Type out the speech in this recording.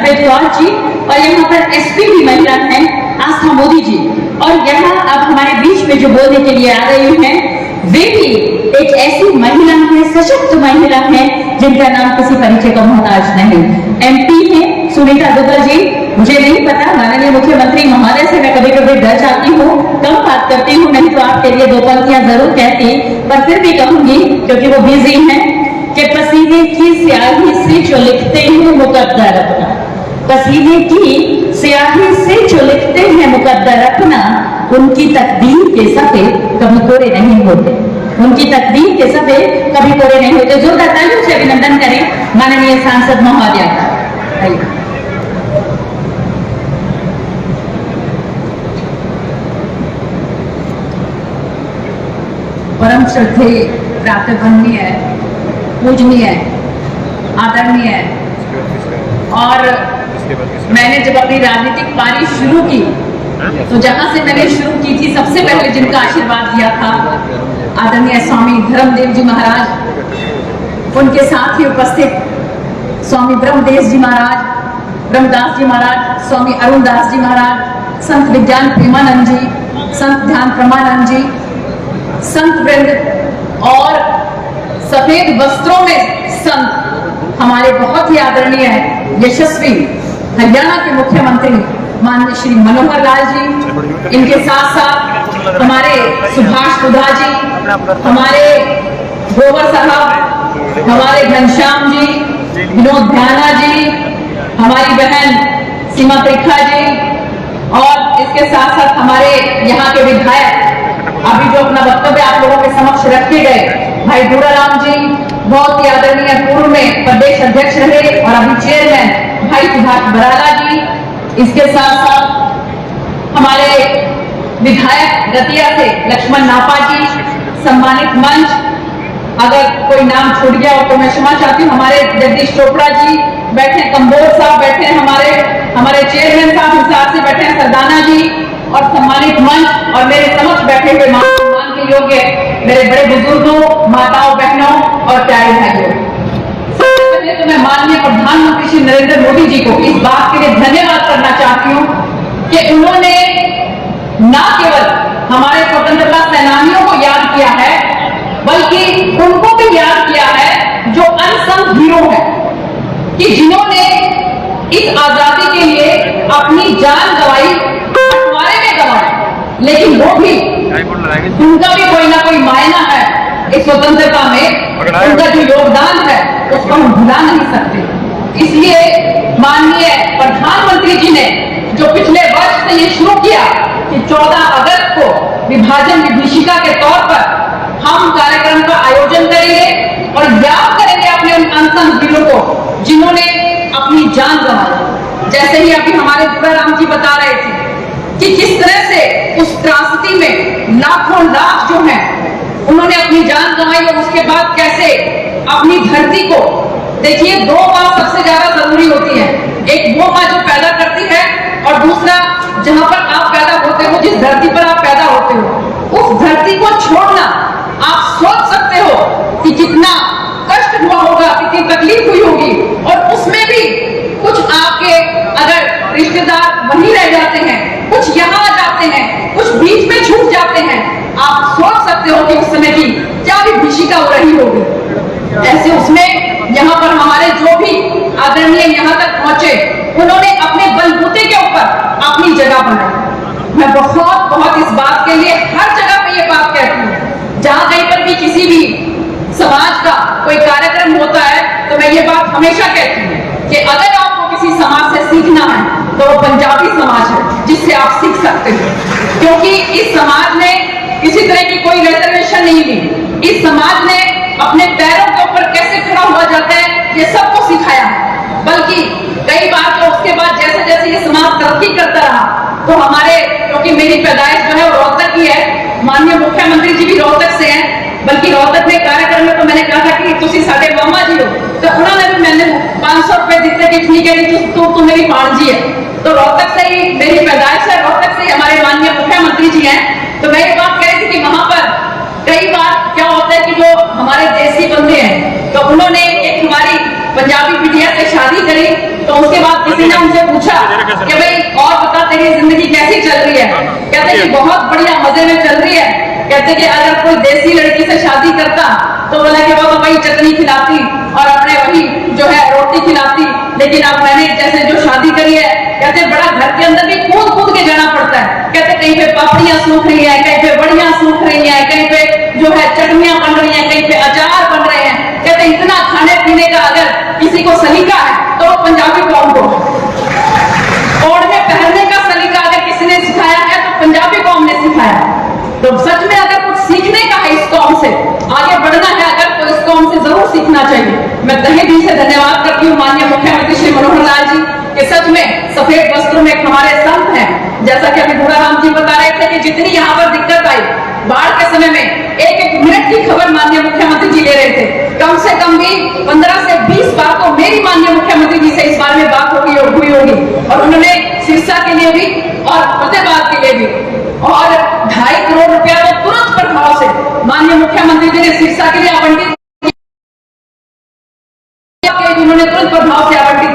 नवनीत कौर जी, और यहाँ पर एसपी भी महिला हैं आस्था मोदी जी, और यहाँ अब हमारे बीच में जो बोलने के लिए आ रही हैं वे भी एक ऐसी महिला है, सशक्त महिला है जिनका नाम किसी परिचय का मोहताज नहीं। एमपी है सुनीता दुग्गल जी। मुझे नहीं पता, माननीय मुख्यमंत्री महोदय से मैं कभी कभी डर जाती हूँ, कम बात करती हूँ, नहीं तो आपके लिए दो पंक्तियां जरूर कहती, पर फिर भी कहूंगी क्योंकि वो बिजी हैं कि पसीने की स्याही से जो लिखते हैं मुकद्दर अपना, पसीने की स्याही से जो लिखते हैं मुकद्दर अपना, उनकी तकदीर के सफे कभी कोरे नहीं होते, उनकी तकदीर के सफे कभी कोरे नहीं होते। जोरदार तालियों से अभिनंदन करें माननीय सांसद महोदय का। परम श्रद्धेय, प्रातःवंदनीय, पूजनीय, आदरणीय, और मैंने जब अपनी राजनीतिक पारी शुरू की तो जहां से मैंने शुरू की थी, सबसे पहले जिनका आशीर्वाद दिया था आदरणीय स्वामी धर्मदेव जी महाराज, उनके साथ ही उपस्थित स्वामी ब्रह्मदेव जी महाराज, ब्रह्मदास जी महाराज, स्वामी अरुणदास जी महाराज, संत विज्ञान प्रेमानंद जी, संत ध्यान प्रमानंद जी, संत वृंद, और सफेद वस्त्रों में संत हमारे बहुत ही आदरणीय यशस्वी हरियाणा के मुख्यमंत्री माननीय श्री मनोहर लाल जी, इनके साथ साथ हमारे सुभाष सुधा जी, हमारे गोवर साहब, हमारे घनश्याम जी, विनोद ध्याना जी, हमारी बहन सीमा त्रिखा जी, और इसके साथ साथ हमारे यहाँ के विधायक अभी जो अपना वक्तव्य आप लोगों के समक्ष रखे गए भाई दूराराम जी, बहुत ही आदरणीय, पूर्व में प्रदेश अध्यक्ष रहे और अभी चेयरमैन भाई सुभाष बराला जी, इसके साथ साथ हमारे विधायक रतिया से लक्ष्मण नापा जी, सम्मानित मंच, अगर कोई नाम छूट गया हो तो मैं क्षमा चाहती हूँ, हमारे जगदीश चोपड़ा जी बैठे, कंबोज साहब बैठे, हमारे चेयरमैन साहब हिसाब से बैठे हैं सरदाना जी, और सम्मानित मंच और मेरे समक्ष बैठे हुए सम्मान के योग्य मेरे बड़े बुजुर्गों, माताओं, बहनों और प्यारे भाइयों, तो मैं माननीय प्रधानमंत्री श्री नरेंद्र मोदी जी को इस बात के लिए धन्यवाद करना चाहती हूँ कि उन्होंने न केवल हमारे स्वतंत्रता सेनानियों को याद किया है, बल्कि उनको भी याद किया है जो अनसंग हीरो है, कि जिन्होंने इस आजादी के लिए अपनी जान गंवाई, बंटवारे में गंवाई, लेकिन वो भी, उनका भी कोई ना कोई मायना है इस स्वतंत्रता में, उनका जो योगदान है उसको हम भुला नहीं सकते। इसलिए माननीय प्रधानमंत्री जी ने जो पिछले वर्ष से ये शुरू किया कि 14 अगस्त को विभाजन विभीषिका के तौर पर हम कार्यक्रम का आयोजन करेंगे और याद करेंगे अपने उन अनसंग हीरो को जिन्होंने अपनी जान गंवाई। जैसे ही अभी हमारे दूराराम जी बता रहे थे कि किस तरह से उस त्रासदी में लाखों लाख जो हैं उन्होंने अपनी जान गंवाई, और उसके बाद कैसे अपनी धरती को, देखिए दो बात सबसे ज्यादा जरूरी होती है, एक वो माँ जो पैदा करती है और दूसरा जहां पर आप पैदा होते हो, जिस धरती पर आप पैदा होते हो, उस धरती को छोड़ना आप सोच सकते हो कि कितना कष्ट हुआ होगा, कितनी तकलीफ हुई होगी, और उसमें भी कुछ आपके अगर रिश्तेदार वहीं रह जाते हैं, कुछ यहाँ आ जाते हैं, कुछ बीच में छूट जाते हैं, आप सोच सकते हो कि उस समय की क्या विभीषिका हो रही होगी। ऐसे उसमें यहाँ पर हमारे जो भी आदरणीय यहाँ तक पहुंचे, उन्होंने अपने बलबूते के ऊपर अपनी जगह बनाई। मैं बहुत बहुत इस बात के लिए हर जगह पे ये बात कहती हूँ, जहां कहीं पर भी किसी भी समाज का कोई कार्यक्रम होता है तो मैं ये बात हमेशा कहती हूँ कि अगर आपको किसी समाज से सीखना है तो वो पंजाबी समाज है जिससे आप सीख सकते हो, क्योंकि इस समाज ने किसी तरह की कोई रिजर्वेशन नहीं ली। इस समाज ने अपने पैरों के ऊपर कैसे खड़ा हुआ जाता है ये सबको सिखाया है, बल्कि कई बार तो उसके बाद जैसे जैसे ये समाज तरक्की करता रहा तो हमारे, क्योंकि मेरी पैदाइश जो है वो रोहतक की है, माननीय मुख्यमंत्री जी भी रोहतक से हैं, बल्कि रोहतक में कार्यक्रम में तो मैंने कहा था कि तुसी साडे मामा जी हो, तो उन्होंने भी मैंने 500 रुपए दिते कि ठीक है तू मेरी भांजी है, तो रोहतक से ही मेरी पैदाइश है, रोहतक से हमारे माननीय मुख्यमंत्री जी हैं। तो मैं ये बात कह रही थी कि वहां पर कई बार क्या होता है कि जो हमारे देसी बंदे हैं, तो उन्होंने एक हमारी पंजाबी बिटिया से शादी करी, तो उसके बाद किसी ने उनसे पूछा कि भाई और बता तेरी जिंदगी कैसी चल रही है, कहते कि बहुत बढ़िया मजे में चल रही है। कहते कि अगर कोई देसी लड़की से शादी करता तो बोला कि वो तो वही चटनी खिलाती और अपने वही जो है रोटी खिलाती, लेकिन अब मैंने जैसे जो शादी करी है, कहते बड़ा घर के अंदर भी कूद कूद के जाना पड़ता है। कहते कहीं पे पापड़ियां सूख रही है, कहीं पे बड़ियां सूख रही है, कहीं पे जो है चटनियां बन रही है, कहीं पे अचार बन रहे हैं। कहते इतना खाने पीने का अगर किसी को सलीका है तो वो पंजाबी कौम को, ओढ़ने पहनने का सलीका अगर किसी ने सिखाया है तो पंजाबी कौम ने सिखाया। तो सच में अगर कुछ सीखने का है इस कौम से, आगे बढ़ना है अगर, तो इस कौम से जरूर सीखना चाहिए। मैं तहे दिल से धन्यवाद करती हूँ माननीय मुख्यमंत्री श्री मनोहर लाल जी कि सच में सफेद वस्त्रों में हमारे संत हैं। जैसा कि अभी बुढ़ाराम जी बता रहे थे कि जितनी यहाँ पर दिक्कत आई बाढ़ के समय में, एक एक मिनट की खबर माननीय मुख्यमंत्री जी ले रहे थे। कम से कम भी 15 से 20 बार तो मेरी माननीय मुख्यमंत्री जी से इस बारे में बात हुई होगी, और उन्होंने सिरसा के लिए भी और फतेहाबाद के लिए भी, और 2.5 करोड़ रुपया तो तुरंत प्रभाव से माननीय मुख्यमंत्री जी ने सिरसा के लिए आवंटित, उन्होंने तुरंत प्रभाव से आवंटित